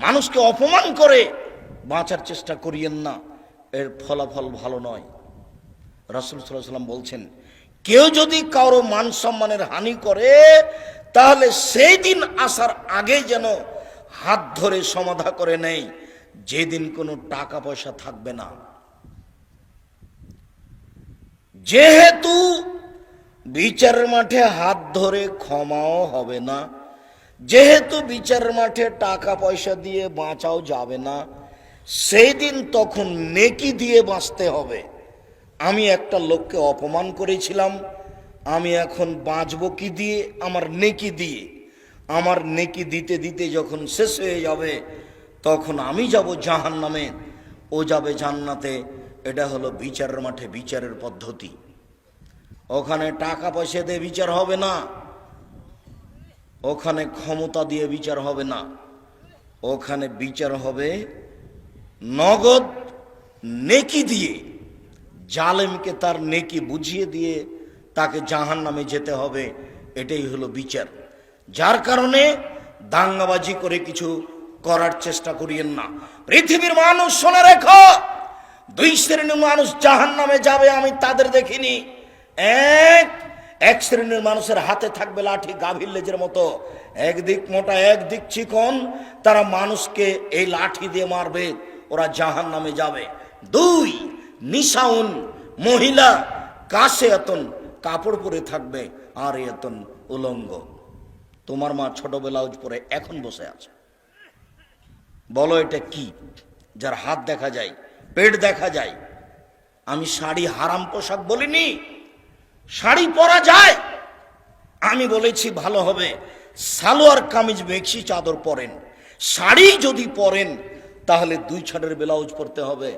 মানুষকে অপমান করে বাঁচার চেষ্টা করিয়েন না, এর ফলাফল ভালো নয়। রাসূল সাল্লাল্লাহু আলাইহি ওয়াসাল্লাম বলছেন, কেউ যদি কারো মান সম্মানের হানি করে তাহলে সেই দিন আসার আগে যেন হাত ধরে সমাধা করে নেয়, যেদিন কোনো টাকা পয়সা থাকবে না। যেহেতু বিচারের মাঠে হাত ধরে ক্ষমাও হবে না, যেহেতু বিচারের মাঠে টাকা পয়সা দিয়ে বাঁচাও যাবে না, সেই দিন তখন নেকি দিয়ে বাঁচতে হবে। আমি একটা লোককে অপমান করেছিলাম, আমি এখন বাঁচবো কি দিয়ে? আমার নেকি দিয়ে। আমার নেকি দিতে দিতে যখন শেষ হয়ে যাবে তখন আমি যাব জাহান্নামে, ও যাবে জান্নাতে। এটা হলো বিচারের মাঠে বিচারের পদ্ধতি। ওখানে টাকা পয়সা দিয়ে বিচার হবে না, ওখানে ক্ষমতা দিয়ে বিচার হবে না, ওখানে বিচার হবে নগদ নেকি দিয়ে। জালেমকে তার নেকি বুঝিয়ে দিয়ে তাকে জাহান্নামে যেতে হবে, এটাই হলো বিচার। যার কারণে দাঙ্গাবাজি করে কিছু করার চেষ্টা করিয়েন না। পৃথিবীর মানুষ শুনে রেখো, দুই শ্রেণীর মানুষ জাহান্নামে যাবে আমি তাদের দেখিনি। এক শ্রেণীর মানুষের হাতে থাকবে লাঠি গাভীর লেজের মতো, একদিক মোটা একদিক চিকন, তারা মানুষকে এই লাঠি দিয়ে মারবে, ওরা জাহান্নামে যাবে। দুই, নিশাউন মহিলা, কাছে এতন কাপড় পরে থাকবে আর এতন উলঙ্গ। তোমার মা ছোট ব্লাউজ পরে এখন বসে আছে, বলো এটা কি? যার হাত দেখা যায়, পেট দেখা যায়। আমি শাড়ি হারাম পোশাক বলিনি, শাড়ি পরা যায়। আমি বলেছি ভালো হবে সালোয়ার কামিজ মেক্সি চাদর পরেন। শাড়ি যদি পরেন তাহলে 2 ছাড়ের ব্লাউজ পরতে হবে,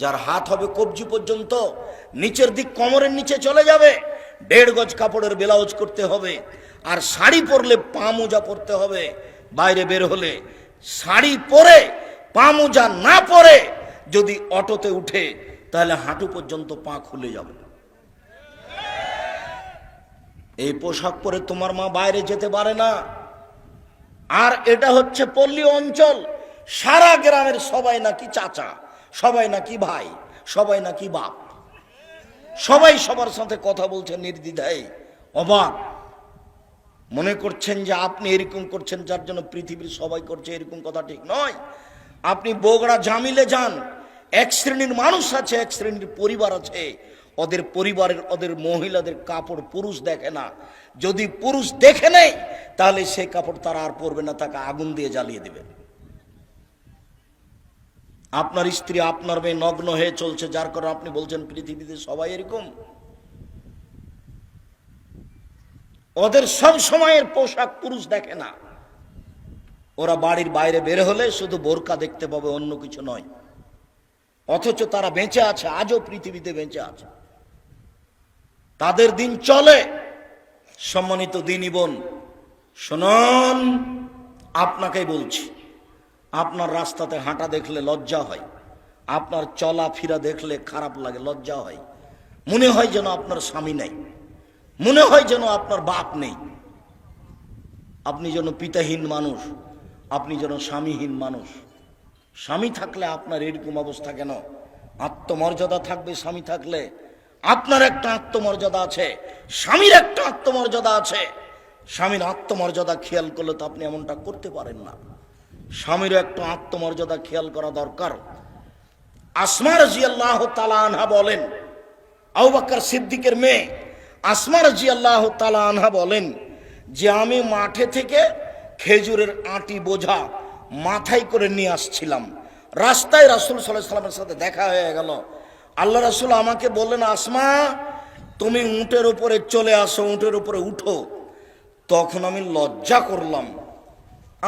যার হাত হবে কবজি পর্যন্ত, নিচের দিক কোমরের নিচে চলে যাবে। 1.5 গজ কাপড়ের ব্লাউজ করতে হবে। আর শাড়ি পরলে পা মোজা পরতে হবে। বাইরে বের হলে শাড়ি পরে পা মোজা না পরে যদি অটোতে উঠে তাহলে হাঁটু পর্যন্ত পা খুলে যাবে। এই পোশাক পরে তোমার মা বাইরে যেতে পারে না। আর এটা হচ্ছে পল্লী অঞ্চল, সারা গ্রামের সবাই নাকি চাচা, সবাই নাকি ভাই, সবাই নাকি বাপ, সবাই সবার সাথে কথা বলছে নির্দ্বিধায়। অবাক মনে করছেন যে আপনি এরকম করছেন যার জন্য পৃথিবীর সবাই করছে, এরকম কথা ঠিক নয়। আপনি বগুড়া জামিলে যান, এক শ্রেণীর মানুষ আছে, এক শ্রেণীর পরিবার আছে, ওদের পরিবারের ওদের মহিলাদের কাপড় পুরুষ দেখে না। যদি পুরুষ দেখে নেয় তাহলে সেই কাপড় তারা আর পরবে না, তাকে আগুন দিয়ে জ্বালিয়ে দেবে। আপনার স্ত্রী আপনার মেয়ে নগ্ন হয়ে চলছে, যার কারণে আপনি বলছেন পৃথিবীতে সবাই এরকম। ওদের সব সময়ের পোশাক পুরুষ দেখে না। ওরা বাড়ির বাইরে বের হলে শুধু বোরকা দেখতে পাবে, অন্য কিছু নয়। অথচ তারা বেঁচে আছে, আজও পৃথিবীতে বেঁচে আছে, তাদের দিন চলে। সম্মানিত দিনী বোন শুনুন, আপনাকেই বলছি, আপনার রাস্তাতে হাঁটা দেখলে লজ্জা হয়, আপনার চলা ফিরা দেখলে খারাপ লাগে, লজ্জা হয়। মনে হয় যেন আপনার স্বামী নেই, মনে হয় যেন আপনার বাপ নেই, আপনি যেন পিতাহীন মানুষ, আপনি যেন স্বামীহীন মানুষ। স্বামী থাকলে আপনার এরকম অবস্থা কেন? আত্মমর্যাদা থাকবে স্বামী থাকলে। আপনার একটা আত্মমর্যাদা আছে, স্বামীর একটা আত্মমর্যাদা আছে। স্বামীর আত্মমর্যাদা খেয়াল করলে তো আপনি এমনটা করতে পারেন না। স্বামীর একটা আত্মমর্যাদা খেয়াল করা দরকার। আসমা রাদিয়াল্লাহু তাআলা আনহা বলেন, আবু বকর সিদ্দিকের মেয়ে আসমা রাদিয়াল্লাহু তাআলা আনহা বলেন যে আমি মাঠে থেকে খেজুরের আটি বোঝা মাথায় করে নিয়ে আসছিলাম। রাস্তায় রাসূল সাল্লাল্লাহু আলাইহি ওয়াসাল্লামের সাথে দেখা হয়ে গেল। আল্লাহ রাসূল আমাকে বললেন, আসমা তুমি উটের উপরে চলে আসো, উটের উপরে উঠো। তখন আমি লজ্জা করলাম,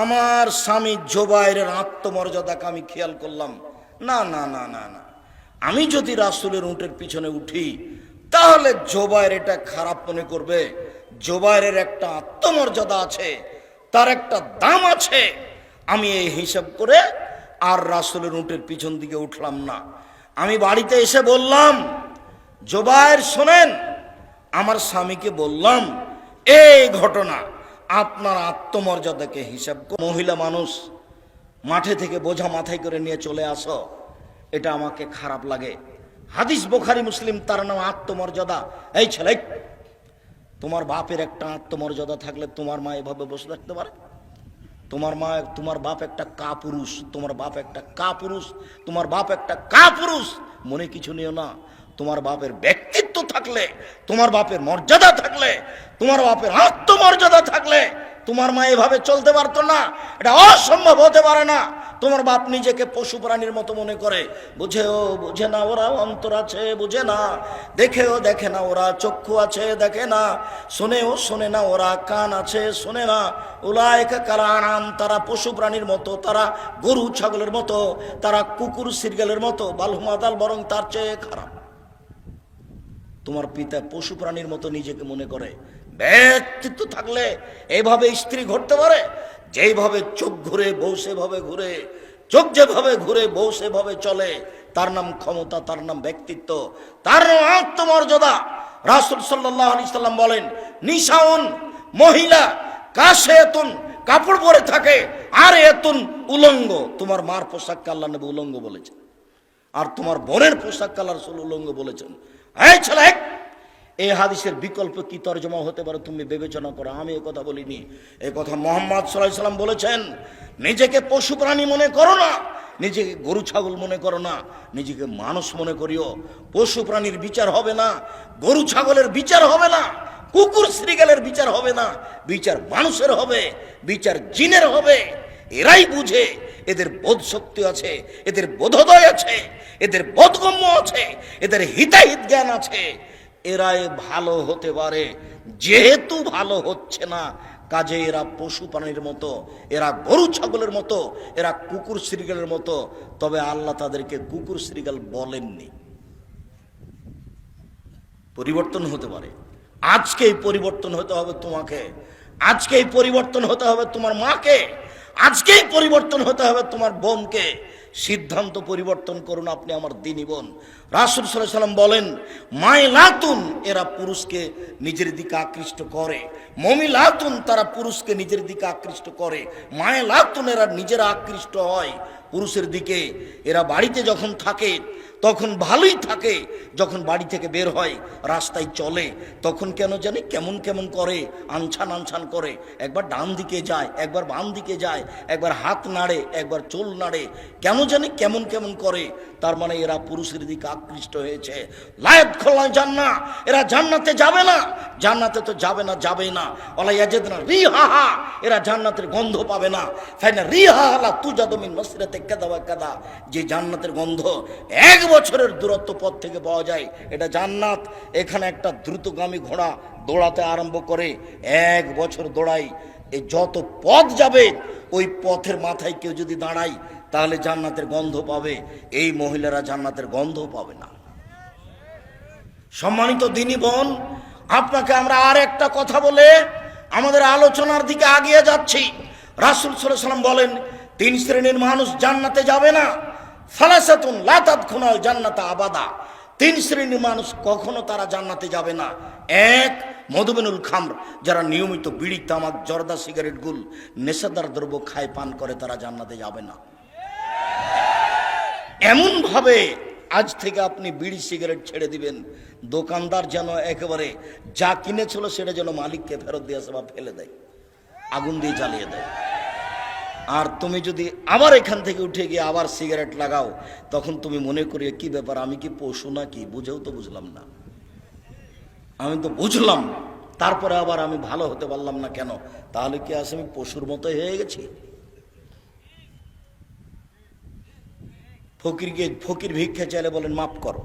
আমার স্বামী জুবাইরের আত্মমর্যাদাকে আমি খেয়াল করলাম। না না না না না, আমি যদি রাসূলের উটের পিছনে উঠি তাহলে জুবাইর এটা খারাপ মনে করবে। জুবাইরের একটা আত্মমর্যাদা আছে, তার একটা দাম আছে। আমি এই হিসাব করে আর রাসূলের উটের পিছন দিকে উঠলাম না। আমি বাড়িতে এসে বললাম, জুবাইর শোনেন, আমার স্বামীকে বললাম এই ঘটনা, আপনার আত্মমর্যাদাকে হিসাব করে। মহিলা মানুষ মাঠে থেকে বোঝা মাথায় করে নিয়ে চলে আসো, এটা আমাকে খারাপ লাগে। হাদিস বুখারী মুসলিম, তার নাম আত্মমর্যাদা। এই ছেলে, তোমার বাপের একটা আত্মমর্যাদা থাকলে তোমার মা এভাবে বসে থাকতে পারে? তোমার বাপ একটা কাপুরুষ, তোমার বাপ একটা কাপুরুষ, তোমার বাপ একটা কাপুরুষ। মনে কিছু নিও না। তোমার বাপের ব্যক্তিত্ব থাকলে, তোমার বাপের মর্যাদা থাকলে, তোমার বাপের আত্মমর্যাদা থাকলে তোমার মা এভাবে চলতে পারতো না। এটা অসম্ভব হতে পারে না। তোমার বাপ নিজেকে পশু প্রাণীর মতো মনে করে। বুঝে না ওরা অন্তর আছে, বুঝে না। দেখেও দেখে না ওরা চক্ষু আছে, দেখে না। শোনে না ওরা কান আছে, শোনে না। উলাইকা কাল আনাম, তারা পশু প্রাণীর মতো, তারা গরু ছাগলের মতো, তারা কুকুর শৃগালের মতো, বালহুমাদাল, বরং তার চেয়ে খারাপ। তোমার পিতা পশু প্রাণীর মতো নিজেকে মনে করে। ব্যক্তিত্ব থাকলে এইভাবে স্ত্রী ঘুরতে পারে? যেইভাবে চোখ ঘুরে বউ সেভাবে ঘুরে, চোখ যেভাবে ঘুরে বউ সেভাবে চলে। তার নাম ক্ষমতা, তার নাম ব্যক্তিত্ব, তার নাম আত্মমর্যাদা। রাসূল সাল্লাল্লাহু আলাইহি সাল্লাম বলেন, নিসাউন, মহিলা, কাশিয়াতুন, কাপড় পরে থাকে, আর এতুন, উলঙ্গ। তোমার মার পোশাককে আল্লাহ নবী উলঙ্গ বলেছেন, আর তোমার বোনের পোশাককে আল্লাহ রাসূল উলঙ্গ বলেছেন। এই ছেলে, এই হাদিসের বিকল্প কি তরজমা হতে পারে তুমি বিবেচনা করো। আমি এই কথা বলিনি, এই কথা মুহাম্মদ সাল্লাল্লাহু আলাইহি সাল্লাম বলেছেন। নিজেকে পশু প্রাণী মনে করো না, নিজেকে গরু ছাগল মনে করো না, নিজেকে মানুষ মনে করিও। পশু প্রাণীর বিচার হবে না, গরু ছাগলের বিচার হবে না, কুকুর শৃগালের বিচার হবে না, বিচার মানুষের হবে, বিচার জিনের হবে। এরাই বুঝে, এদের বোধ শক্তি আছে, এদের বোধোদয় আছে, এদের বোধগম্য আছে, এদের হিতাহিত জ্ঞান আছে। এরাই ভালো হতে পারে। যেহেতু ভালো হচ্ছে না, কাজে এরা পশু প্রাণীর মতো, এরা গরু ছাগলের মতো, এরা কুকুর শৃগালের মতো। তবে আল্লাহ তাদেরকে কুকুর শৃগাল বলেননি। পরিবর্তন হতে পারে। আজকেই পরিবর্তন হতে হবে তোমাকে, আজকেই পরিবর্তন হতে হবে তোমার মাকে, আজকেই পরিবর্তন হতে হবে তোমার বোনকে। সিদ্ধান্ত পরিবর্তন করুন আপনি আমার দিনী বোন। রাসূল সাল্লাল্লাহু আলাইহি সাল্লাম বলেন, মাইলাতুন, এরা পুরুষকে নিজের দিকে আকৃষ্ট করে। মমিলাতুন, তারা পুরুষকে নিজের দিকে আকৃষ্ট করে। মাইলাতুন, এরা নিজেরা আকৃষ্ট হয় পুরুষের দিকে। এরা বাড়িতে যখন থাকে তখন ভালোই থাকে, যখন বাড়ি থেকে বের হয় রাস্তায় চলে তখন কেন জানি কেমন কেমন করে, আনছান আনছান করে। একবার ডান দিকে যায়, একবার বাম দিকে যায়, একবার হাত নাড়ে, একবার চুল নাড়ে, কেন জানি কেমন কেমন করে। তার মানে এরা পুরুষের দিকে আকৃষ্ট হয়েছে। লায়াত খোলা জান্নাহ, এরা জান্নাতে যাবে না। জান্নাতে তো যাবে না, যাবেই না। ওয়ালা ইয়াজিদনা রিহাহা, এরা জান্নাতের গন্ধ পাবে না। ফাইনা রিহাহা লা তুজাদু মিন মাসরাতে কাদা ওয়া কাদা, যে জান্নাতের গন্ধ 1 বছরের দূরত্ব পথ থেকে পাওয়া যায়, এটা জান্নাত। এখানে একটা দ্রুতগামী ঘোড়া দৌড়াতে আরম্ভ করে 1 বছর দৌড়াই, এই যত পথ যাবে ওই পথের মাথায় কেউ যদি দাঁড়ায় তাহলে জান্নাতের গন্ধ পাবে। এই মহিলারা জান্নাতের গন্ধ পাবে না। সম্মানিত দিনী বোন, আপনাকে আমরা আর একটা কথা বলে আমাদের আলোচনার দিকে আগিয়ে যাচ্ছি। রাসূল সাল্লাল্লাহু আলাইহি সাল্লাম বলেন, 3 শ্রেণীর মানুষ জান্নাতে যাবে না। সালাসাতুন লা তাদখুলুল জান্নাতা আবাদা, 3 শ্রেণীর মানুষ কখনো তারা জান্নাতে যাবে না। 1, মধুমেনুল খামর, যারা নিয়মিত বিড়ি, তামাক, জর্দা, সিগারেট, গুল, নেশাদার দ্রব্য খায়, পান করে, তারা জান্নাতে যাবে না। এমন ভাবে আজ থেকে আপনি বিড়ি সিগারেট ছেড়ে দিবেন, দোকানদার যেন একেবারে যা কিনেছিল সেটা যেন মালিককে ফেরত দিয়ে আসে বা ফেলে দেয়, আগুন দিয়ে জ্বালিয়ে দেয়। আর তুমি যদি আবার এখান থেকে উঠে গিয়ে আবার সিগারেট লাগাও, তখন তুমি মনে করি কি ব্যাপার, আমি কি পশু নাকি? বুঝেও তো বুঝলাম না। আমি তো বুঝলাম, তারপরে আবার আমি ভালো হতে পারলাম না কেন? তাহলে কি আজ আমি পশুর মতো হয়ে গেছি? ফকির ভিক্ষা চাইলে বলেন মাফ করো,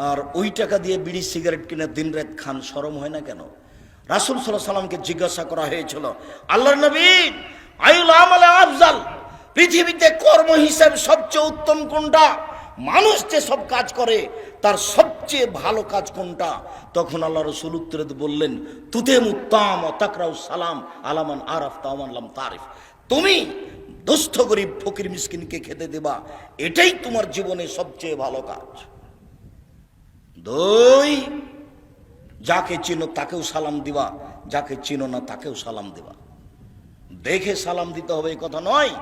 আর ওই টাকা দিয়ে বিড়ি সিগারেট কিনে দিন রাত খান, শরম হয় না কেন? রাসূল সাল্লাল্লাহু আলাইহি সাল্লামকে জিজ্ঞাসা করা হয়েছিল, আল্লাহর নবী, আইউল আমাল আফজাল, পৃথিবীতে কর্ম হিসাবে সবচেয়ে উত্তম কোনটা? মানুষ যে সব কাজ করে তার সবচেয়ে ভালো কাজ কোনটা? তখন আল্লাহ রাসূল উত্তরে বললেন, তুতেম উত্তাম ওয়া তাকরাউ সালাম আলামান আরাফতা ওয়া মান লাম তারিফ, তুমি দুস্থ গরিব ফকির মিসকিনকে খেতে দেবা, এটাই তোমার জীবনে সবচেয়ে ভালো কাজ। 2, যাকে চিনো তাকেও সালাম দিবা, যাকে চিনো না তাকেও সালাম দিবা। দেখে সালাম দিতে হবে এই কথা নয়,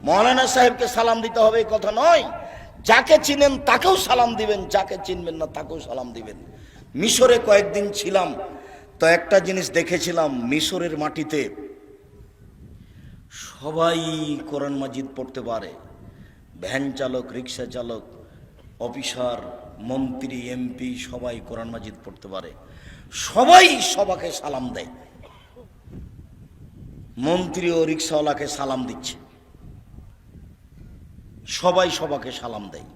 মৌলানা সাহেবকে সালাম দিতে হবে এই কথা নয়, যাকে চিনেন তাকেও সালাম দিবেন, যাকে চিনবেন না তাকেও সালাম দিবেন। মিশরে কয়েকদিন ছিলাম, তো একটা জিনিস দেখেছিলাম, মিশরের মাটিতে সবাই কোরআন মাজিদ পড়তে পারে, ভ্যান চালক, রিক্সা চালক, অফিসার, মন্ত্রী, এমপি সবাই কোরআন মাজিদ পড়তে পারে, সবাই সবাকে সালাম দেয়। মন্ত্রী ও রিক্সাওয়ালাকে সালাম দিচ্ছে, সবাই সবাকে সালাম দেয়।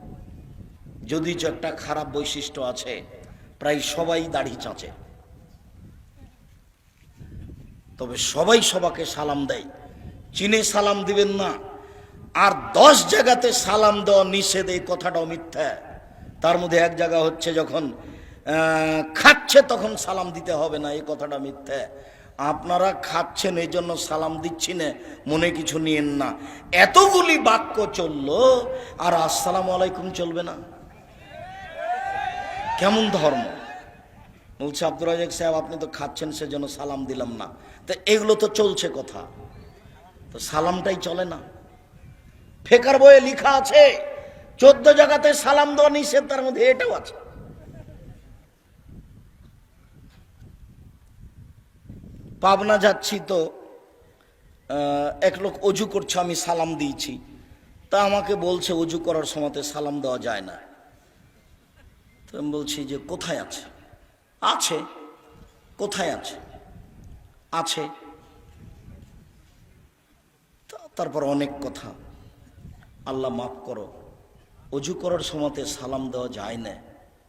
যদি একটা খারাপ বৈশিষ্ট্য আছে, প্রায় সবাই দাড়ি চাঁচে, তবে সবাই সবাকে সালাম দেয়। চিনে সালাম দিবেন না। আর 10 জায়গাতে সালাম দেওয়া নিষেধ, এই কথাটাও মিথ্যা। তার মধ্যে এক জায়গা হচ্ছে যখন খাচ্ছে তখন সালাম দিতে হবে না, এই কথাটা মিথ্যা। আপনারা খাচ্ছেন এই জন্য সালাম দিচ্ছি না, মনে কিছু নিয়েন না। এতগুলি বাক্য চললো আর আসসালামু আলাইকুম চলবে না? কেমন ধর্ম? বলছে আব্দুর রাজ্জাক সাহেব আপনি তো খাচ্ছেন সেজন্য সালাম দিলাম না। তো এগুলো তো চলছে কথা, তো সালামটাই চলে না। ফেকার বইয়ে লেখা আছে 14 জায়গাতে সালাম দেওয়া নিষেধ, তার মধ্যে এটাও আছে। পাবনা যাচ্ছি তো এক লোক অজু করছে, আমি সালাম দিয়েছি, তা আমাকে বলছে অজু করার সময়তে সালাম দেওয়া যায় না। তো আমি বলছি যে কোথায় আছে? আছে। কোথায় আছে? আছে। তারপর অনেক কথা। আল্লাহ মাফ করো, অজু করার সময়তে সালাম দেওয়া যায় না,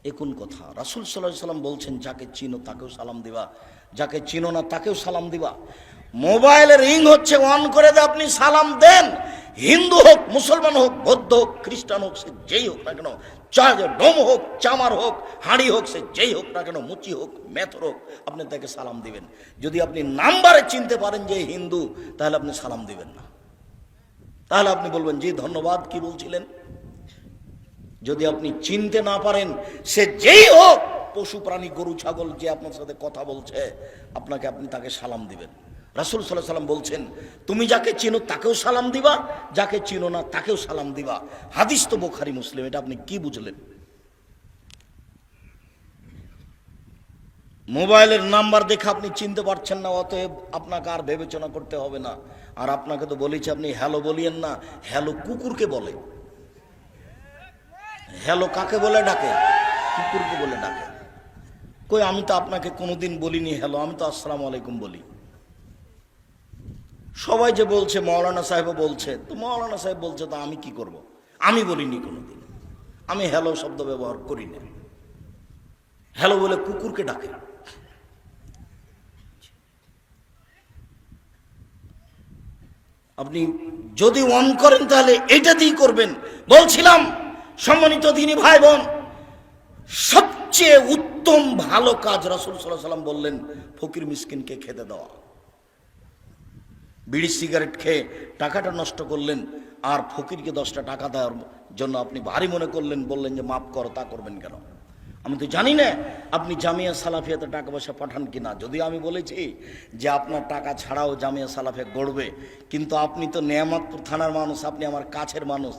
এ কোন কথা? রাসূল সাল্লাল্লাহু আলাইহি ওয়াসাল্লাম বলছেন যাকে চিনো তাকেও সালাম দিবা, যাকে চিনো না তাকেও সালাম দিবা। মোবাইলের রিং হচ্ছে, অন করে দিয়ে আপনি সালাম দেন। হিন্দু হোক, মুসলমান হোক, বৌদ্ধ হোক, খ্রিস্টান হোক, সে যেই হোক না কেন, ডোম হোক, চামার হোক, হাঁড়ি হোক, সে যেই হোক না কেন, মুচি হোক, মেথর হোক, আপনি তাকে সালাম দিবেন। যদি আপনি নাম্বারে চিনতে পারেন যে হিন্দু, তাহলে আপনি সালাম দিবেন না, তাহলে আপনি বলবেন জি ধন্যবাদ, কি বলছিলেন। যদি আপনি চিনতে না পারেন, সে যেই হোক, পশু প্রাণী, গরু ছাগল, যে আপনার সাথে কথা বলছে আপনাকে, আপনি তাকে সালাম দিবেন। রাসূল সাল্লাল্লাহু আলাইহি ওয়াসাল্লাম বলছেন তুমি যাকে চিনো তাকেও সালাম দিবা, যাকে চিনো না তাকেও সালাম দিবা। হাদিস তো বুখারী মুসলিম, এটা আপনি কি বুঝলেন? মোবাইলের নাম্বার দেখে আপনি চিনতে পারছেন না, অতএব আপনাকে আর বিবেচনা করতে হবে না। আর আপনাকে তো বলেছি আপনি হ্যালো বলিয়েন না, হ্যালো কুকুরকে বলে। হ্যালো কাকে বলে ডাকে? কুকুরকে বলে ডাকে। কই আমি তো আপনাকে কোনোদিন বলিনি হ্যালো, আমি তো আসসালামু আলাইকুম বলি। সবাই যে বলছে, মৌলানা সাহেবও বলছে, তো মৌলানা সাহেব বলছে তো আমি কি করব? আমি বলিনি কোনোদিন, আমি হ্যালো শব্দ ব্যবহার করি না। হ্যালো বলে কুকুরকে ডাকে। আপনি যদি অন করেন তাহলে এটা দিয়ে করবেন। বলছিলাম সম্মানিত দিনী ভাই বোন, সবচেয়ে উত্তম ভালো কাজ রাসূল সাল্লাল্লাহু আলাইহি ওয়াসাল্লাম বললেন ফকির মিসকিনকে খেতে দেওয়া। বিড়ি সিগারেট খেয়ে টাকাটা নষ্ট করলেন, আর ফকিরকে 10টা টাকা দেওয়ার জন্য আপনি ভারী মনে করলেন, বললেন যে মাফ করো। তা করবেন কেন? আমি তো জানি না আপনি জামিয়া সালাফিয়াতে টাকা পয়সা পাঠান কিনা। যদিও আমি বলেছি যে আপনার টাকা ছাড়াও জামিয়া সালাফিয়া গড়বে, কিন্তু আপনি তো নেয়ামতপুর থানার মানুষ, আপনি আমার কাছের মানুষ,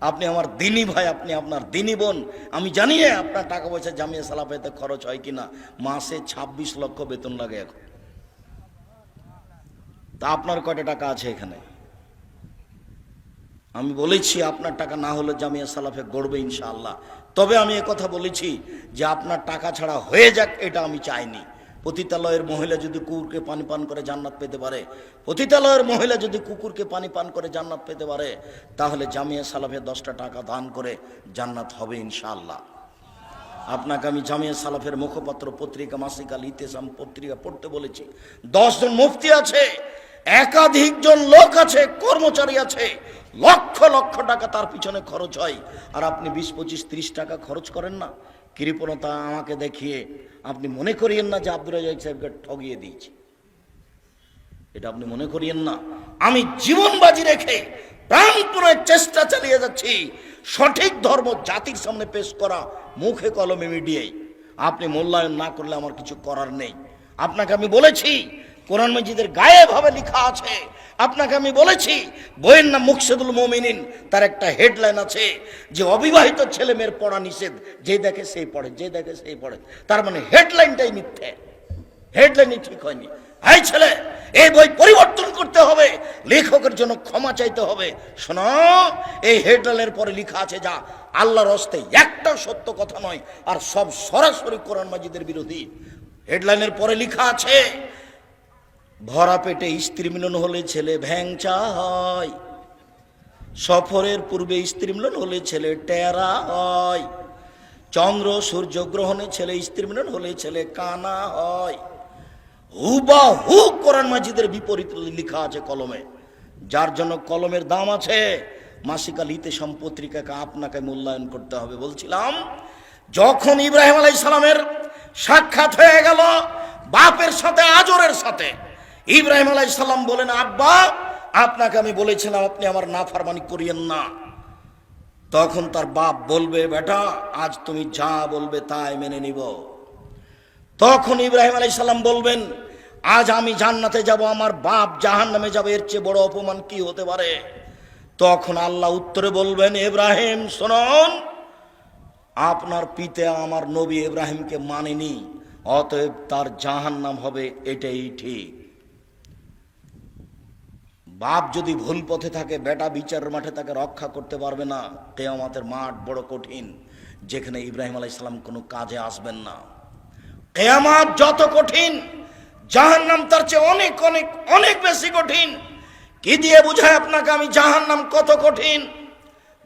আপনি আমার দিনী ভাই, আপনি আপনার দিনী বোন। আমি জানি না আপনার টাকা পয়সা জামিয়া সালাফিয়াতে খরচ হয় কিনা। মাসে 26 লক্ষ বেতন লাগে এখন। তা আপনার কয়টা টাকা আছে এখানে? আমি বলেছি আপনার টাকা না হলে জামিয়া সালাফিয়া গড়বে ইনশাআল্লাহ। তবে আমি কথা বলেছি যে আপনার টাকা ছাড়া হয়ে যাক, এটা আমি চাইনি। পতিতালয়ের মহিলা যদি কুকুরকে পানি পান করে জান্নাত পেতে পারে, পতিতালয়ের মহিলা যদি কুকুরকে পানি পান করে জান্নাত পেতে পারে, তাহলে জামিয়া সালাফিয়া 10টা টাকা দান করে জান্নাত হবে ইনশাআল্লাহ। আপনাকে আমি জামিয়া সালাফের মুখপাত্র পত্রিকা মাসিক আল ইতিসাম পত্রিকা পড়তে বলেছি। 10 জন মুফতি আছে, একাধিক জন লোক আছে, কর্মচারী আছে, লক্ষ লক্ষ টাকা তার পিছনে খরচ হয়, আর আপনি 20, 25, 30 টাকা খরচ করেন না। কৃপণতা আমাকে দেখিয়ে আপনি মনে করিয়েন না যে আব্দুর রাজ্জাক সাহেবকে ঠগিয়ে দিয়েছি, এটা আপনি মনে করিয়েন না। আমি জীবন বাজি রেখে প্রাণপণে চেষ্টা চালিয়ে যাচ্ছি সঠিক ধর্ম জাতির সামনে পেশ করা, মুখে কলমে মিডিয়ায়। আপনি মূল্যায়ন না করলে আমার কিছু করার নেই। আপনাকে আমি বলেছি কোরআন মাজিদের গায়ে ভাবে লেখা আছে। আপনাকে আমি বলেছি বইয়ের নাম মুকসিদুল মুমিনিন, তার একটা হেডলাইন আছে যে অবিবাহিত ছেলে মেয়ের পড়া নিষেধ, যে দেখে সেই পড়ে, যে দেখে সেই পড়ে। তার মানে হেডলাইনটাই মিথ্যে, হেডলাইনই ঠিক হয়নি। এই ছেলে, এই বই পরিবর্তন করতে হবে, লেখকের জন্য ক্ষমা চাইতে হবে। শোনো, এই হেডলাইনের পরে লেখা আছে যা আল্লাহর হস্তে একটা সত্য কথা নয়, আর সব সরাসরি কোরআন মাজিদের বিরোধী। হেডলাইনের পরে লেখা আছে ভরা পেটে স্ত্রী মিলন হলে ছেলে ভ্যাংচা হয়, সফরের পূর্বে স্ত্রী মিলন হলে ছেলে টেরা হয়, চন্দ্র সূর্য গ্রহণে ছেলে স্ত্রী মিলন হলে ছেলে কানা হয়। হুবাহু কোরআন মাজিদের বিপরীত লেখা আছে কলমে। যার জন্য কলমের দাম আছে। মাসিকা লিতে সম্পত্রিকাকে আপনাকে মূল্যায়ন করতে হবে। বলছিলাম, যখন ইব্রাহিম আলাইহিস সালামের সাক্ষাৎ হয়ে গেল বাপের সাথে, আজরের সাথে, ইব্রাহিম আলাইহিস সালাম বলেন, আব্বা আপনাকে আমি বলেছিলাম আপনি আমার নাফরমানি করিয়েন না। তখন তার বাপ বলবে, বেটা আজ তুমি যা বলবে তাই মেনে নিব। তখন ইব্রাহিম আলাইহিস সালাম বলবেন, আজ আমি জান্নাতে যাব, আমার বাপ জাহান্নামে যাবে, এর চেয়ে বড় অপমান কি হতে পারে? তখন আল্লাহ উত্তরে বলবেন, ইব্রাহিম শুনুন, আপনার পিতা আমার নবী ইব্রাহিমকে মানেনি, অতএব তার জাহান্নাম হবে, এটাই ঠিক। বাপ যদি ভুল পথে থাকে, বেটা বিচারের মাঠে তাকে রক্ষা করতে পারবে না। কিয়ামতের মাঠ বড় কঠিন, যেখানে ইব্রাহিম আলাইহিস সালাম কোনো কাজে আসবেন না। কিয়ামত যত কঠিন, জাহান্নাম তার চেয়ে অনেক অনেক অনেক বেশি কঠিন। কি দিয়ে বুঝায় আপনাকে আমি জাহান্নাম কত কঠিন?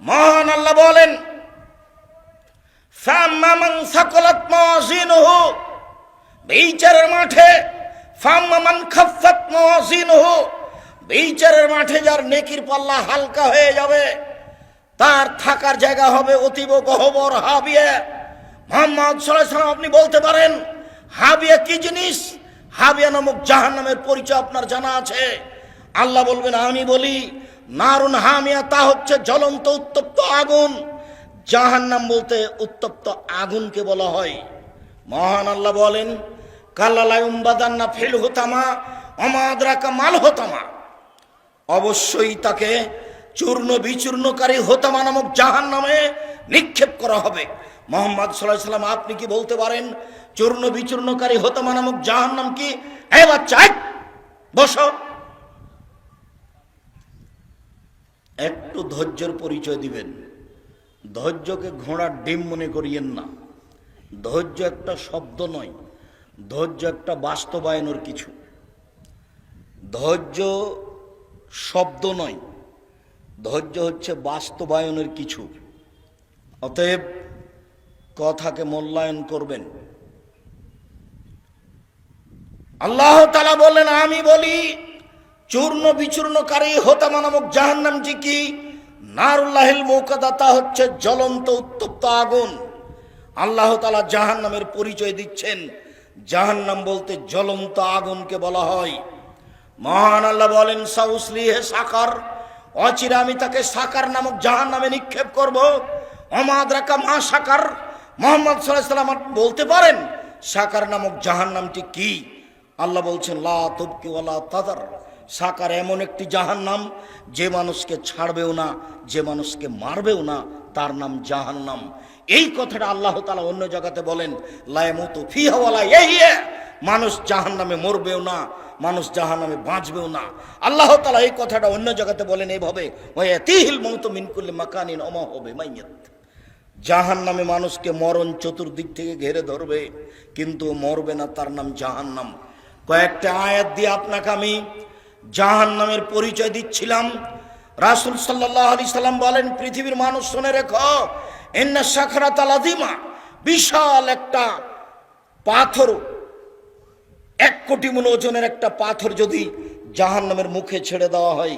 মহান আল্লাহ বলেন, ফাম্মা মান সাকালাত মাওয়াজিনুহু, বিচারের মাঠে, ফাম্মা মান খাফফাত মাওয়াজিনুহু, বিচারের মাঠে যার নেকির পাল্লা হালকা হয়ে যাবে, তার থাকার জায়গা হবে অতীব গহ্বর হাবিয়া। মুহাম্মদ সাল্লাল্লাহু আলাইহি ওয়াসাল্লাম আপনি বলতে পারেন হাবিয়া কি জিনিস? হাবিয়া নামক জাহান্নামের পরিচয় আপনার জানা আছে? আল্লাহ বলবেন, আমি বলি নারুন হামিয়া, তা হচ্ছে জ্বলন্ত উত্তপ্ত আগুন। জাহান্নাম বলতে উত্তপ্ত আগুনকে বলা হয়। মহান আল্লাহ বলেন, কাল্লা লা ইউমবাদান্না ফিল হুতামা ওমা আদরাকা মাল হুতামা, অবশ্যই তাকে চূর্ণ বিচূর্ণকারী হোতামা নামক জাহান্নামে নিক্ষেপ করা হবে। মুহাম্মদ সাল্লাল্লাহু আলাইহি ওয়াসাল্লাম আপনি কি বলতে পারেন চূর্ণ বিচূর্ণকারী হোতামা নামক জাহান্নাম কি? এই বাচ্চা বসো, একটু ধৈর্যের পরিচয় দিবেন। ধৈর্যকে ঘোড়ার ডিম মনে করিয়েন না। ধৈর্য একটা শব্দ নয়, ধৈর্য একটা বাস্তবায়নের কিছু। ধৈর্য শব্দ নয়, ধৈর্য হচ্ছে বাস্তবায়নের কিছু। অতএব কথাকে মূল্যায়ন করবেন। আল্লাহ তাআলা বলেন, আমি বলি চূর্ণ বিচূর্ণকারী হোতামা নামক জাহান্নাম যে কি? নারুল্লাহিল মুকাদা, তা হচ্ছে জ্বলন্ত উত্তপ্ত আগুন। আল্লাহ তাআলা জাহান্নামের পরিচয় দিচ্ছেন। জাহান্নাম বলতে জ্বলন্ত আগুনকে বলা হয়। মহান আল্লাহ বলেন, সাউসলিহে সাকার, অচিরে আমি তাকে সাকার নামক জাহান্নামে নিক্ষেপ করব। ওমা আদরাকা মা সাকার, মুহাম্মদ সাল্লাল্লাহু আলাইহি ওয়াসাল্লাম বলতে পারেন সাকার নামক জাহান্নামটি কি? আল্লাহ বলছেন, লা তুবকি ওয়ালা তাদার, সাকার এমন একটি জাহান্নাম যে মানুষকে ছাড়বেও না, যে মানুষকে মারবেও না, তার নাম জাহান্নাম। এই কথাটা আল্লাহ তাআলা অন্য জায়গাতে বলেন, লা ইয়ামুতু ফিহা ওয়ালা ইয়াহইয়া, মানুষ জাহান্নামে মরবেও না, মানুষ জাহান্নামে বাঁচবেও না। আল্লাহ তাআলা এই কথাটা অন্য জায়গাতে বলেন এইভাবে, ওয়ায়াতিহিল মাউতু মিন কুল্লি মাকানিন ওমা হুয়া বিমাইয়িত, জাহান্নামে মানুষকে মরণ চতুর্দিক থেকে ঘিরে ধরবে, কিন্তু মরবে না, তার নাম জাহান্নাম। কয়েকটা আয়াত দিয়ে আপনাকে আমি জাহান্নামের পরিচয় দিচ্ছিলাম। রাসূল সাল্লাল্লাহু আলাইহি সাল্লাম বলেন, পৃথিবীর মানুষ শুনে রেখো, ইন্না সাখরাতাল আযীমা, বিশাল একটা পাথর, 1 কোটি মণ ওজনের একটা পাথর যদি জাহান্নামের মুখে ছেড়ে দেওয়া হয়,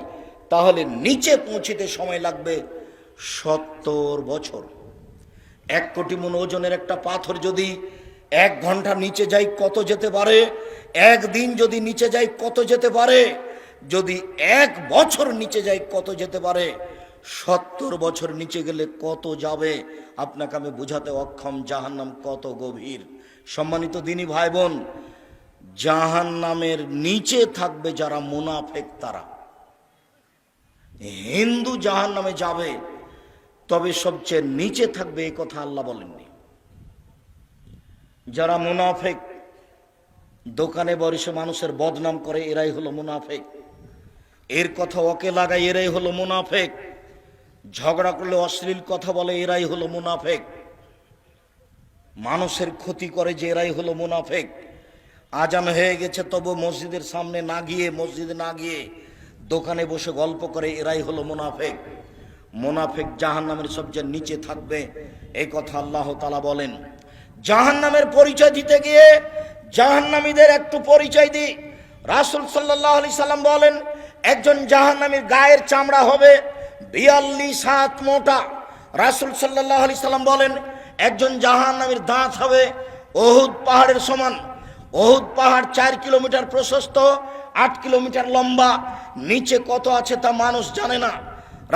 তাহলে নিচে পৌঁছিতে সময় লাগবে 70 বছর। 1 কোটি মণ ওজনের একটা পাথর যদি 1 ঘন্টা নিচে যায় কত যেতে পারে? 1 দিন যদি নিচে যায় কত যেতে পারে? যদি 1 বছর নিচে যায় কত যেতে পারে? 70 বছর নিচে গেলে কত যাবে? আপনাকে আমি বুঝাতে অক্ষম জাহান্নাম কত গভীর। সম্মানিত দিনী ভাই বোন, জাহান্নামের নিচে থাকবে যারা মুনাফেক তারা। হিন্দু জাহান্নামে যাবে, তবে সবচেয়ে নিচে থাকবে এই কথা আল্লাহ বলেননি। যারা মুনাফেক, দোকানে বসে মানুষের বদনাম করে, এরাই হলো মুনাফেক। এর কথা ওকে লাগায়, এরাই হলো মুনাফেক। ঝগড়া করলে অশ্লীল কথা বলে, এরাই হলো মুনাফেক। মানুষের ক্ষতি করে, যে এরাই হলো মুনাফেক। আজান হয়ে গেছে তবু মসজিদের সামনে না গিয়ে, মসজিদে না গিয়ে দোকানে বসে গল্প করে, এরাই হলো মুনাফেক। মুনাফেক জাহান্নামের সবচেয়ে নিচে থাকবে, এই কথা আল্লাহ তাআলা বলেন। জাহান্নামের পরিচয় দিতে গিয়ে জাহান্নামীদের একটু পরিচয় দিই। রাসূল সাল্লাল্লাহু আলাইহি সাল্লাম বলেন, একজন জাহান্নামীর গায়ের চামড়া হবে 42 হাত মোটা। রাসূল সাল্লাল্লাহু আলাইহি সাল্লাম বলেন, একজন জাহান্নামীর দাঁত হবে উহুদ পাহাড়ের সমান। উহুদ পাহাড় 4 কিলোমিটার প্রশস্ত, 8 কিলোমিটার লম্বা। নিচে কত আছে তা মানুষ জানে না।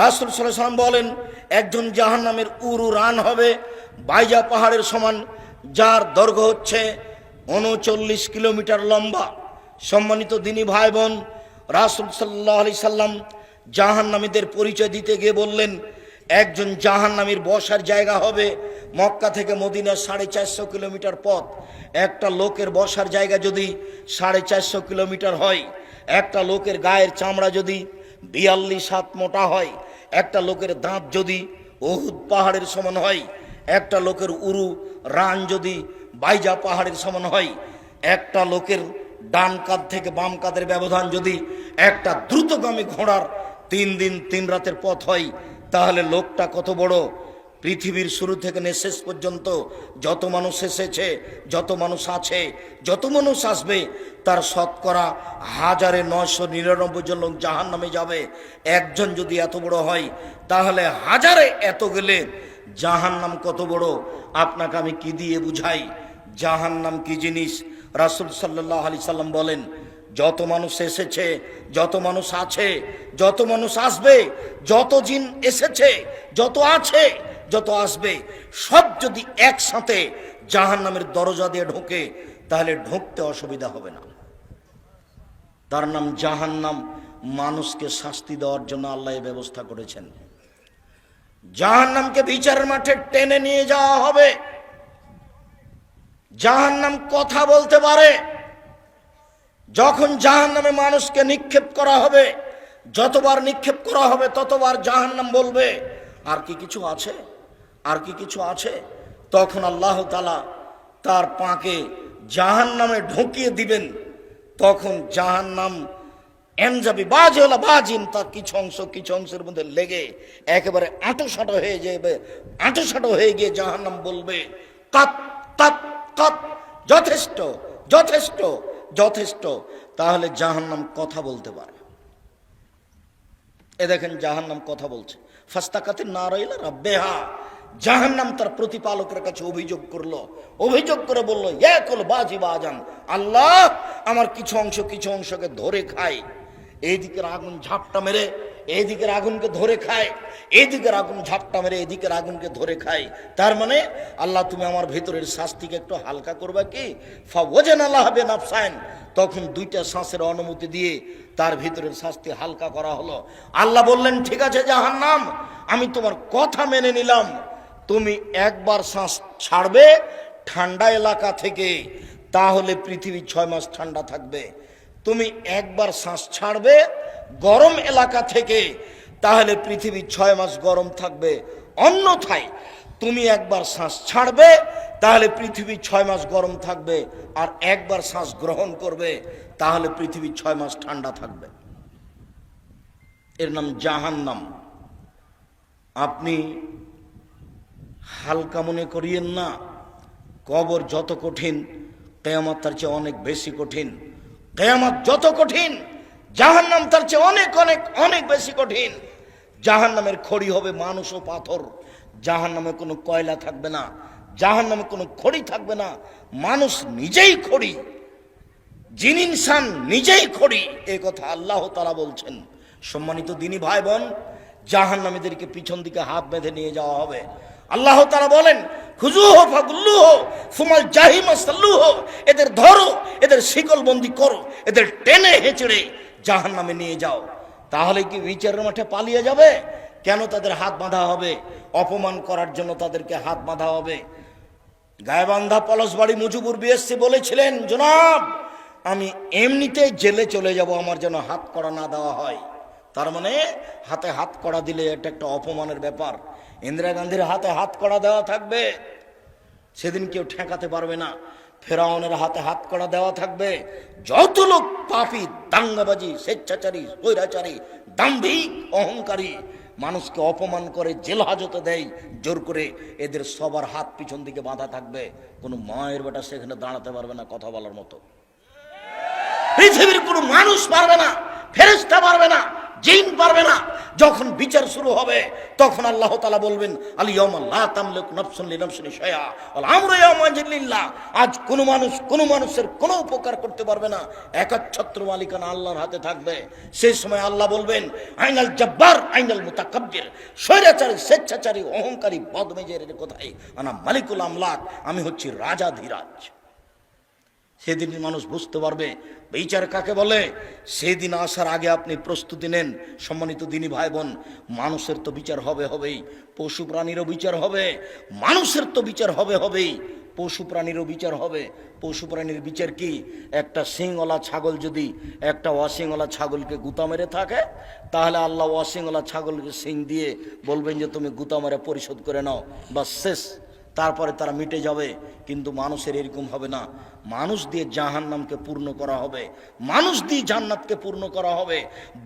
রাসূল সাল্লাল্লাহু আলাইহি সাল্লাম বলেন, একজন জাহান্নামের উরু রান হবে বাইজা পাহাড়ের সমান, যার দৈর্ঘ্য হচ্ছে 39 কিলোমিটার লম্বা। সম্মানিত দিনী ভাই বোন, রাসূল সাল্লাল্লাহু আলাইহি সাল্লাম জাহান্নামীদের পরিচয় দিতে গিয়ে বললেন, একজন জাহান্নামীর বসার জায়গা হবে মক্কা থেকে মদিনা 450 কিলোমিটার পথ। একটা লোকের বসার জায়গা যদি 450 কিলোমিটার হয়, একটা লোকের গায়ের চামড়া যদি 42 হাত মোটা হয়, একটা লোকের দাঁত যদি উহুদ পাহাড়ের সমান হয়, একটা লোকের উরু রান যদি বাইজা পাহাড়ের সমান হয়, একটা লোকের ডান কাঁধ থেকে বাম কাঁধের ব্যবধান যদি একটা দ্রুতগামী ঘোড়ার 3 দিন 3 রাতের পথ হয়, তাহলে লোকটা কত বড়। পৃথিবীর শুরু থেকে শেষ পর্যন্ত যত মানুষ এসেছে, যত মানুষ আছে, যত মানুষ আসবে, তার শতকরা 1999 জন লোক জাহান্নামে যাবে। একজন যদি এত বড় হয়, তাহলে হাজারে এত গেলে জাহান্নাম কত বড় আপনাকে আমি কি দিয়ে বুঝাই। জাহান্নাম কি জিনিস রাসূল সাল্লাল্লাহু আলাইহি সাল্লাম বলেন, যত মানুষ এসেছে, যত মানুষ আছে, যত মানুষ আসবে, যত জিন এসেছে, যত আছে, যত আসবে, সব যদি একসাথে জাহান্নামের দরজা দিয়ে ঢোকে, তাহলে ঢুকতে অসুবিধা হবে না। তার নাম জাহান্নাম। মানুষকে শাস্তি দেওয়ার জন্য আল্লাহ এই ব্যবস্থা করেছেন। জাহান্নামকে বিচারের মাঠে টেনে নিয়ে যাওয়া হবে। জাহান্নাম কথা বলতে পারে। যখন জাহান্নামে মানুষকে নিক্ষেপ করা হবে, যতবার নিক্ষেপ করা হবে ততবার জাহান্নাম বলবে, আর কি কিছু আছে, আর কি কিছু আছে। তখন আল্লাহ তাআলা তার পাকে জাহান্নামে ঢুকিয়ে দিবেন। তখন জাহান্নাম এনজাবি বাজেলা বাজিন, তার কিছু অংশের মধ্যে লেগে একেবারে আঁটোসাঁটো হয়ে যাবে। আঁটোসাঁটো হয়ে গিয়ে জাহান্নাম বলবে, কাত কাত কাত, যথেষ্ট যথেষ্ট যথেষ্ট। তাহলে জাহান্নাম কথা বলতে পারে। এ দেখেন জাহান্নাম কথা বলছে। ফাস্তাকাতিন নারাইলা রাব্বিহা, জাহান্নাম তার প্রতিপালকের কাছে অভিযোগ করলো। অভিযোগ করে বলল, ইয়াকুল বাজি বাজান, আল্লাহ আমার কিছু অংশকে ধরে খায়। এইদিকের আগুন ঝাপটা মেরে এইদিকের আগুনকে ধরে খায়, এইদিকের আগুন ঝাপটা মেরে এদিকের আগুনকে ধরে খায়। তার মানে আল্লাহ তুমি আমার ভেতরের শাস্তিকে একটু হালকা করবা কি? ফাওয়াজানা লাহা বিনাফসাইন, তখন 2টা শ্বাসের অনুমতি দিয়ে তার ভিতরের শাস্তি হালকা করা হলো। আল্লাহ বললেন, ঠিক আছে জাহান্নাম, আমি তোমার কথা মেনে নিলাম। তুমি একবার শ্বাস ছাড়বে ঠান্ডা এলাকা থেকে, তাহলে পৃথিবী 6 মাস ঠান্ডা থাকবে। তুমি একবার শ্বাস ছাড়বে গরম এলাকা থেকে, তাহলে পৃথিবী 6 মাস গরম থাকবে। অন্যথায় তুমি একবার শ্বাস ছাড়বে, তাহলে পৃথিবী 6 মাস গরম থাকবে। আর একবার শ্বাস গ্রহণ করবে, তাহলে পৃথিবী 6 মাস ঠান্ডা থাকবে। এর নাম জাহান্নাম। আপনি হালকা মনে করিয়েন না। কবর যত কঠিন, কিয়ামত তার চেয়ে অনেক বেশি কঠিন। কিয়ামত যত কঠিন, জাহান্নাম তার চেয়ে অনেক অনেক অনেক বেশি কঠিন। জাহান্নামের খড়ি হবে মানুষ ও পাথর। জাহান্নামে কোনো কয়লা থাকবে না, জাহান্নামে কোনো খড়ি থাকবে না। মানুষ নিজেই খড়ি, জিন ইনসান নিজেই খড়ি, এই কথা আল্লাহ তাআলা বলছেন। সম্মানিত দিনী ভাই বোন, জাহান্নামীদেরকে পিছন দিকে হাত বেঁধে নিয়ে যাওয়া হবে। আল্লাহ তাআলা বলেন খুজুহু ফাগুল্লুহু সুমাল জাহিমা সাল্লুহু, এদের ধরো, এদের শিকলবন্দি করো, এদের টেনে হেঁচড়ে জাহান্নামে নিয়ে যাও। তাহলে কি বিচারের মাঠে পালিয়ে যাবে? কেন তাদের হাত বাঁধা হবে? অপমান করার জন্য তাদেরকে হাত বাঁধা হবে। গায়েবান্ধা পলাশবাড়ি মুজিবুর বিএসসি বলেছিলেন, জনাব আমি এমনিতেই জেলে চলে যাব, আমার যেন হাত কড়া না দেওয়া হয়। তার মানে হাতে হাত কড়া দিলে এটা একটা অপমানের ব্যাপার। ইন্দিরা গান্ধীর হাতে হাত কড়া দেওয়া থাকবে, সেদিন কেউ ঠেকাতে পারবে না। ফেরাউনের হাতে হাত কড়া দেওয়া থাকবে। যত লোক পাপী, দাঙ্গাবাজি, স্বেচ্ছাচারী, স্বৈরাচারী, দাম্ভিক, অহংকারী, মানুষকে অপমান করে জেল হাজতে দেয় জোর করে, এদের সবার হাত পিছন দিকে বাঁধা থাকবে। কোনো মায়ের বেটা সেখানে দাঁড়াতে পারবে না কথা বলার মতো। পৃথিবীর কোনো মানুষ পারবে না, ফেরেশতা পারবে না, জিন পারবে না। যখন বিচার শুরু হবে তখন আল্লাহ তাআলা বলবেন আল-ইয়াওমা লা তামলিকু নাফসুন লিনাফসিন শাইআ ওয়াল আমরু ইয়াওমাইযিন লিল্লাহ। আজ কোনো মানুষ কোনো মানুষের কোনো উপকার করতে পারবে না, একচ্ছত্র মালিকানা আল্লাহর হাতে থাকবে। সেই সময় আল্লাহ বলবেন আইনাল জব্বার আইনাল মুতাকাব্বির, স্বৈরাচারী, স্বেচ্ছাচারী, অহংকারী, বদমেজের কোথায়? আনা মালিকুল আমলাক, আমি হচ্ছি রাজাধিরাজ। সেদিন মানুষ বুঝতে পারবে বিচার কাকে বলে। সেদিন আসার আগে আপনি প্রস্তুতি নেন। সম্মানিত দিনী ভাই বোন, মানুষের তো বিচার হবে হবেই, পশু প্রাণীরও বিচার হবে। মানুষের তো বিচার হবে হবেই, পশু প্রাণীরও বিচার হবে। পশু প্রাণীর বিচার কি? একটা শিংওয়ালা ছাগল যদি একটা অশিংওয়ালা ছাগলকে গুতা মেরে থাকে, তাহলে আল্লাহ অশিংওয়ালা ছাগলকে শিং দিয়ে বলবেন যে তুমি গুতা মেরে পরিশোধ করে নাও, বা শেষ, তারপরে তারা মিটে যাবে। কিন্তু মানুষের এরকম হবে না। মানুষ দিয়ে জাহান্নামকে পূর্ণ করা হবে, মানুষ দিয়ে জান্নাতকে পূর্ণ করা হবে।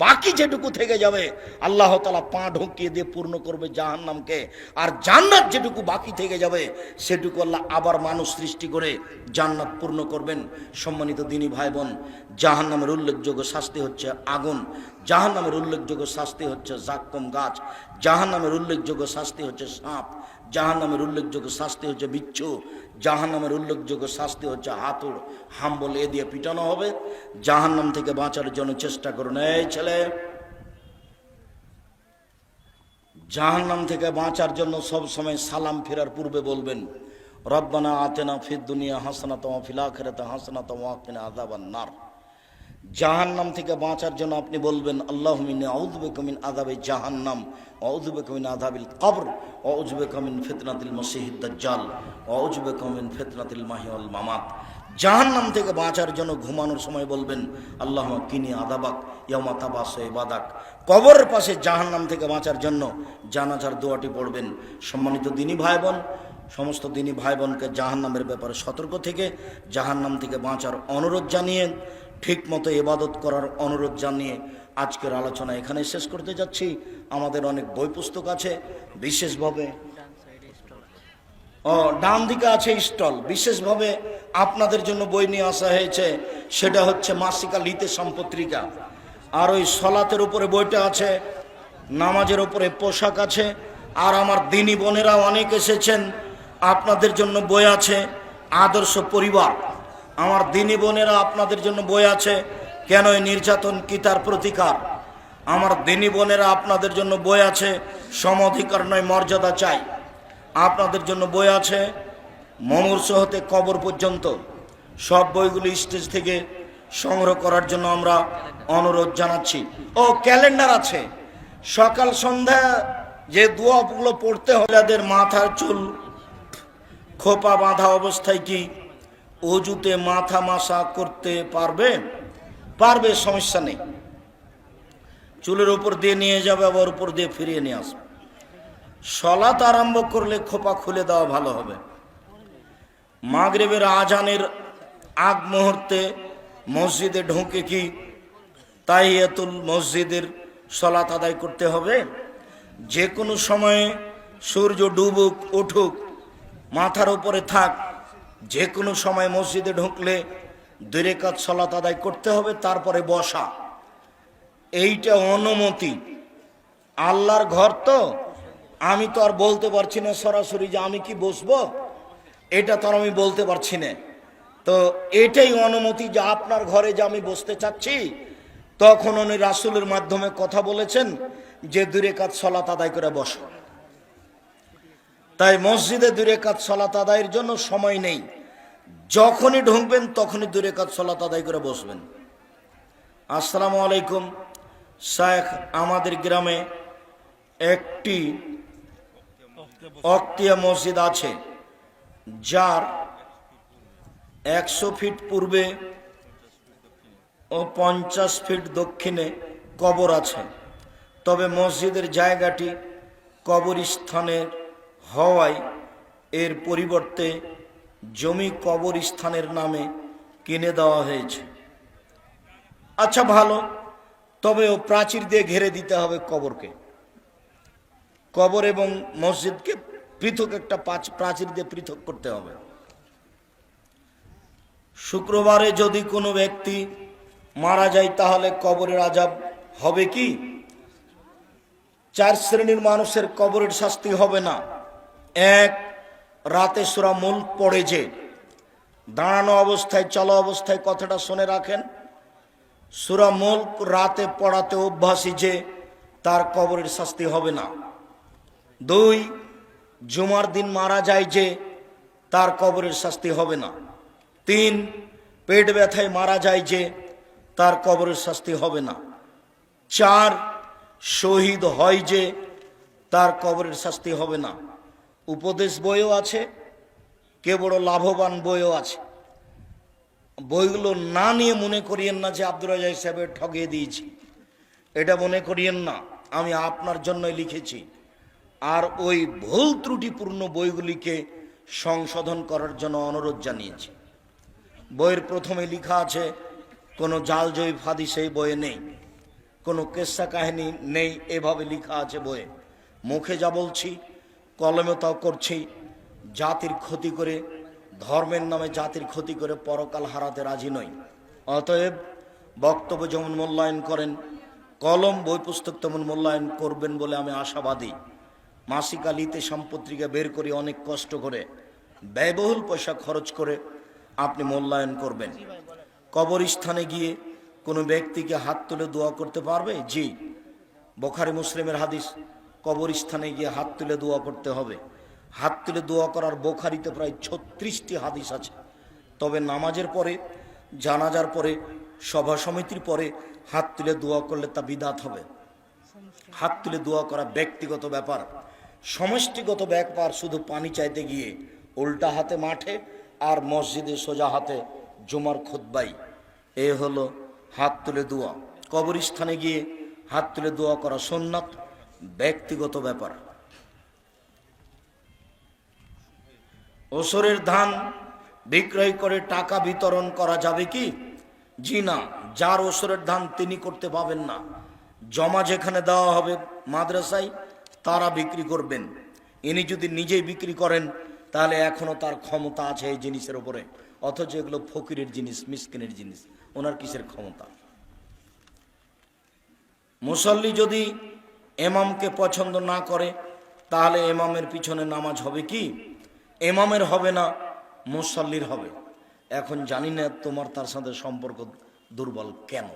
বাকি যেটুকু থেকে যাবে আল্লাহ তাআলা পা ঢুকিয়ে দিয়ে পূর্ণ করবে জাহান্নামকে। আর জান্নাত যেটুকু বাকি থেকে যাবে সেটুকু আল্লাহ আবার মানুষ সৃষ্টি করে জান্নাত পূর্ণ করবেন। সম্মানিত দিনী ভাই বোন, জাহান্নামের উল্লেখযোগ্য শাস্তি হচ্ছে আগুন, জাহান্নামের উল্লেখযোগ্য শাস্তি হচ্ছে জাক্কুম গাছ, জাহান্নামের উল্লেখযোগ্য শাস্তি হচ্ছে সাপ, জাহান্নামের উল্লেখযোগ্য শাস্তি হচ্ছে বিচ্ছু, জাহান্নামের উল্লেখযোগ্য শাস্তি হচ্ছে হাতুড়, হাম্বল এ দিয়ে পিটানো হবে। জাহান্নাম থেকে বাঁচার জন্য চেষ্টা করুন। এই ছেলে, জাহান্নাম থেকে বাঁচার জন্য সব সময় সালাম ফেরার পূর্বে বলবেন রব্বানা আতিনা ফিদ দুনিয়া হাসানাতাও ওয়া ফিল আখিরাতি হাসানাতাও ওয়া কিনা আযাবান নার। জাহান্নাম থেকে বাঁচার জন্য আপনি বলবেন আল্লাহুম্মা ইন্নী আউযু বিকা মিন আযাবি জাহান্নাম ওয়া আউযু বিকা মিন আযাবিল কবর ওয়া আউযু বিকা মিন ফিতনাতিল মাসিহিদ দাজ্জাল ওয়া আউযু বিকা মিন ফিতনাতিল মাহইয়া ওয়াল মামাত। জাহান্নাম থেকে বাঁচার জন্য ঘুমানোর সময় বলবেন আল্লাহুম্মা কিনি আযাবাক ইয়াওমা তাবাসু ইবাদাক। কবরের পাশে জাহান্নাম থেকে বাঁচার জন্য জানাজার দোয়াটি পড়বেন। সম্মানিত দিনী ভাই বোন, সমস্ত দিনী ভাই বোনকে জাহান্নামের ব্যাপারে সতর্ক থেকে জাহান্নাম থেকে বাঁচার অনুরোধ জানিয়ে, ঠিক মতো ইবাদত করার অনুরোধ জানিয়ে আজকের আলোচনা এখানে শেষ করতে যাচ্ছি। আমাদের অনেক বই পুস্তক আছে, বিশেষভাবে ডান দিকে আছে স্টল, বিশেষভাবে আপনাদের জন্য বই নিয়ে আসা হয়েছে। সেটা হচ্ছে মাসিকা লিতে সম্পত্রিকা। আর ওই সলাতের উপরে বইটা আছে, নামাজের উপরে পোশাক আছে। আর আমার দিনী বোনেরা অনেক এসেছেন, আপনাদের জন্য বই আছে আদর্শ পরিবার। আমার দিনী বোনেরা আপনাদের জন্য বই আছে কেন এই নির্যাতন কি তার প্রতিকার। আমার দিনী বোনেরা আপনাদের জন্য বই আছে সম অধিকার নয় মর্যাদা চাই। আপনাদের জন্য বই আছে মমূর্ষ হতে কবর পর্যন্ত। সব বইগুলি স্টেজ থেকে সংগ্রহ করার জন্য আমরা অনুরোধ জানাচ্ছি। ও ক্যালেন্ডার আছে, সকাল সন্ধ্যা যে দোয়াগুলো পড়তে হয়, যাদের মাথার চুল খোপা বাঁধা অবস্থায় কি অজুতে মাথা মাসা করতে পারবে? পারবে, সমস্যা নেই। চুলের উপর দিয়ে নিয়ে যাবে, আবার উপর দিয়ে ফিরিয়ে নিয়ে আসবে। সলাত আরম্ভ করলে খোপা খুলে দেওয়া ভালো হবে। মাগরিবের আজানের আগ মুহূর্তে মসজিদে ঢুকে কি তাহিয়াতুল মসজিদের সলাত আদায় করতে হবে? যে কোনো সময়ে সূর্য ডুবুক উঠুক মাথার উপরে থাক, যে কোনো সময় মসজিদে ঢুকলে 2 রাকাত সালাত আদায় করতে হবে, তারপরে বসা। এইটা অনুমতি। আল্লাহর ঘর তো, আমি তো আর বলতে পারছি না সরাসরি যে আমি কি বসবো, এটা তো আর আমি বলতে পারছি না। তো এটাই অনুমতি যে আপনার ঘরে যে আমি বসতে চাচ্ছি, তখন উনি রাসূলের মাধ্যমে কথা বলেছেন যে 2 রাকাত সালাত আদায় করে বসো। তাই মসজিদে 2 রাকাত সালাত আদায়ের জন্য সময় নেই, যখনই ঢুকবেন তখনই 2 রাকাত সালাত আদায় করে বসবেন। আসসালামু আলাইকুম শেখ, আমাদের গ্রামে একটি অক্তিয়া মসজিদ আছে, যার 100 ফিট পূর্বে ও 50 ফিট দক্ষিণে কবর আছে। তবে মসজিদের জায়গাটি কবরস্থানের হওয়ায় এর পরিবর্তে জমি কবরস্থানের নামে কিনে দেওয়া হয়েছে। আচ্ছা ভালো, তবে ও প্রাচীর দিয়ে ঘিরে দিতে হবে কবরকে। কবর এবং মসজিদকে পৃথক একটা প্রাচীর দিয়ে পৃথক করতে হবে। শুক্রবারে যদি কোনো ব্যক্তি মারা যায় তাহলে কবরের আযাব হবে কি? 4 শ্রেণীর মানুষের কবরের শাস্তি হবে না। 1, রাতে সূরা মুলক পড়ে যে, দাঁড়ানো অবস্থায় চলা অবস্থায়, কথাটা শুনে রাখেন, সূরা মুলক রাতে পড়াতে অভ্যাসী যে, তার কবরের শাস্তি হবে না। 2, জুমার দিন মারা যায় যে, তার কবরের শাস্তি হবে না। 3, পেট ব্যথায় মারা যায় যে, তার কবরের শাস্তি হবে না। 4, শহীদ হয় যে, তার কবরের শাস্তি হবে না। উপদেশ বইও আছে, কে বড় লাভবান বইও আছে। বইগুলো না নিয়ে মনে করিয়েন না যে আব্দুর রাজ্জাক সাহেবের ঠগিয়ে দিয়েছি, এটা মনে করিয়েন না। আমি আপনার জন্যই লিখেছি, আর ওই ভুল ত্রুটিপূর্ণ বইগুলিকে সংশোধন করার জন্য অনুরোধ জানিয়েছি। বইয়ের প্রথমে লেখা আছে কোনো জাল জয়ীফ হাদিস এই বইয়ে নেই, কোনো কেসা কাহিনী নেই, এভাবে লেখা আছে বইয়ে। মুখে যা বলছি কলমে তাও করছি। জাতির ক্ষতি করে, ধর্মের নামে জাতির ক্ষতি করে পরকাল হারাতে রাজি নই। অতএব বক্তব্য যেমন মূল্যায়ন করেন, কলম বই পুস্তক তেমন মূল্যায়ন করবেন বলে আমি আশাবাদী। মাসিক আলিতে সম্পত্তিকা বের করি অনেক কষ্ট করে, ব্যয়বহুল পয়সা খরচ করে আপনি মূল্যায়ন করবেন। কবরস্থানে গিয়ে কোনো ব্যক্তিকে হাত তুলে দোয়া করতে পারবে? জি, বুখারী মুসলিমের হাদিস, কবরস্থানে গিয়ে হাত তুলে দোয়া করতে হবে। হাত তুলে দোয়া করার বুখারীতে প্রায় 36টি হাদিস আছে। তবে নামাজের পরে, জানাজার পরে, সভা সমিতির পরে হাত তুলে দোয়া করলে তা বিদআত হবে। হাত তুলে দোয়া করা ব্যক্তিগত ব্যাপার, সমষ্টিগত ব্যাপার শুধু পানি চাইতে গিয়ে উল্টা হাতে মাঠে আর মসজিদে সোজা হাতে জুমার খুতবাই, এ হলো হাত তুলে দোয়া। কবরস্থানে গিয়ে হাত তুলে দোয়া করা সুন্নাত, ব্যক্তিগত ব্যাপার। ওসরের ধান বিক্রয় করে টাকা বিতরণ করা যাবে কি? জি না, যার ওসরের ধান তিনি করতে পাবেন না। জমা যেখানে দেওয়া হবে মাদ্রাসায়, তারা বিক্রি করবেন। ইনি যদি নিজেই বিক্রি করেন তাহলে এখনো তার ক্ষমতা আছে এই জিনিসের উপরে, অথচ এগুলো ফকিরের জিনিস, মিসকিনের জিনিস, ওনার কিসের ক্ষমতা? মুসল্লি যদি ইমামকে পছন্দ না করে তাহলে ইমামের পিছনে নামাজ হবে কি? ইমামের হবে না, মুসল্লির হবে। এখন জানি না তোমার তার সাথে সম্পর্ক দুর্বল কেন।